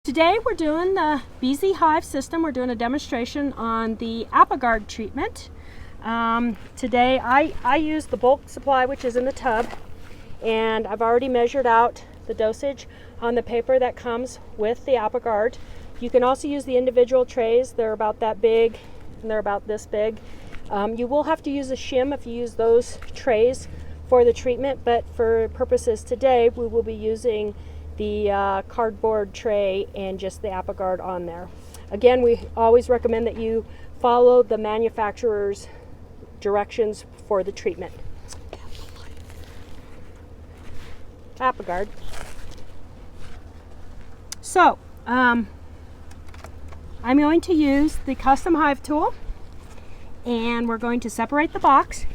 Today we're doing the Z Hive System. We're doing a demonstration on the Apiguard treatment. Today I use the bulk supply, which is in the tub, and I've already measured out the dosage on the paper that comes with the Apiguard. You can also use the individual trays. They're about that big and they're about this big. You will have to use a shim if you use those trays for the treatment, but for purposes today we will be using the cardboard tray and just the Apiguard on there. Again, we always recommend that you follow the manufacturer's directions for the treatment. Apiguard. So, I'm going to use the custom hive tool, and we're going to separate the box,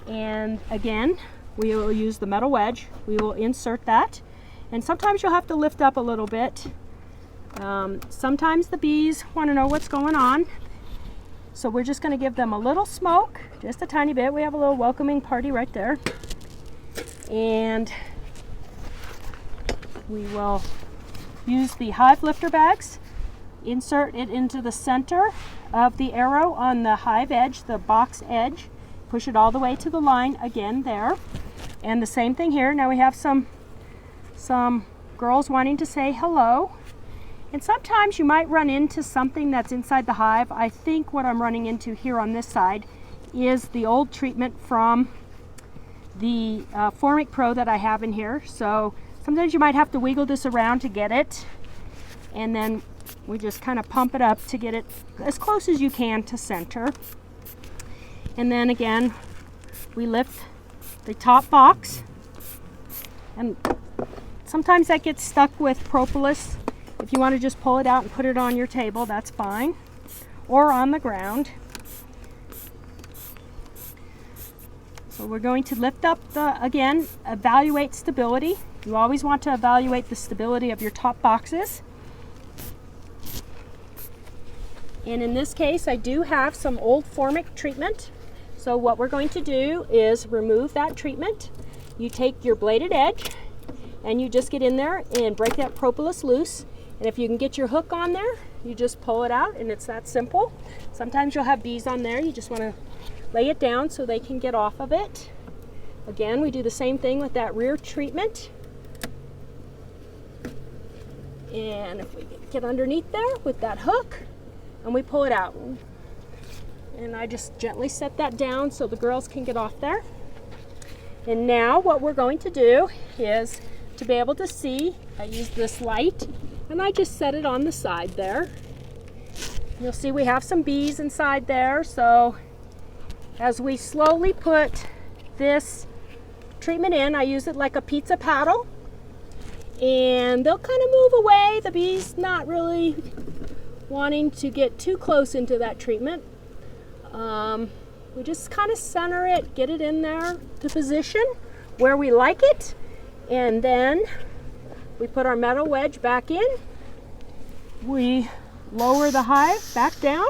and again we will use the metal wedge. We will insert that. And sometimes you'll have to lift up a little bit. Sometimes the bees want to know what's going on. So we're just going to give them a little smoke, just a tiny bit. We have a little welcoming party right there. And we will use the hive lifter bags, insert it into the center of the arrow on the hive edge, the box edge. Push it all the way to the line again there. And the same thing here. Now we have some girls wanting to say hello, and sometimes you might run into something that's inside the hive. I think what I'm running into here on this side is the old treatment from the Formic Pro that I have in here. So sometimes you might have to wiggle this around to get it, and then we just kind of pump it up to get it as close as you can to center. And then again we lift the top box, and sometimes that gets stuck with propolis. If you want to just pull it out and put it on your table, that's fine, or on the ground. So we're going to lift up again, evaluate stability. You always want to evaluate the stability of your top boxes. And in this case, I do have some old Formic treatment. So what we're going to do is remove that treatment. You take your bladed edge and you just get in there and break that propolis loose. And if you can get your hook on there, you just pull it out, and it's that simple. Sometimes you'll have bees on there. You just want to lay it down so they can get off of it. Again, we do the same thing with that rear treatment. And if we get underneath there with that hook, and we pull it out. And I just gently set that down so the girls can get off there. And now what we're going to do is, to be able to see, I use this light, and I just set it on the side there. You'll see we have some bees inside there, so as we slowly put this treatment in, I use it like a pizza paddle, and they'll kind of move away. The bees not really wanting to get too close into that treatment. We just kind of center it, get it in there to position where we like it. And then we put our metal wedge back in. We lower the hive back down.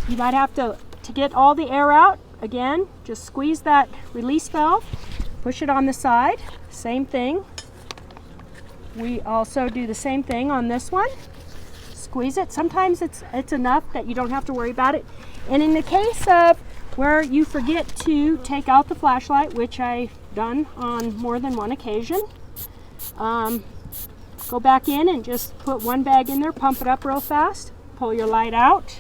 You might have to get all the air out. Again, just squeeze that release valve, push it on the side. Same thing. We also do the same thing on this one. Squeeze it. Sometimes it's enough that you don't have to worry about it. And in the case of where you forget to take out the flashlight, which I've done on more than one occasion, go back in and just put one bag in there, pump it up real fast, pull your light out.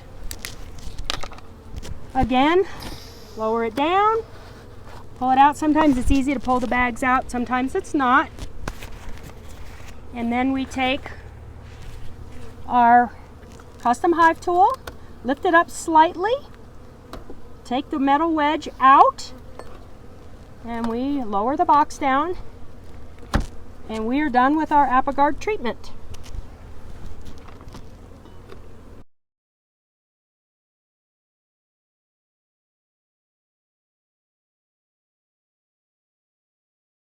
Again, lower it down, pull it out. Sometimes it's easy to pull the bags out, sometimes it's not. And then we take our custom hive tool, lift it up slightly, take the metal wedge out, and we lower the box down, and we are done with our Apiguard treatment.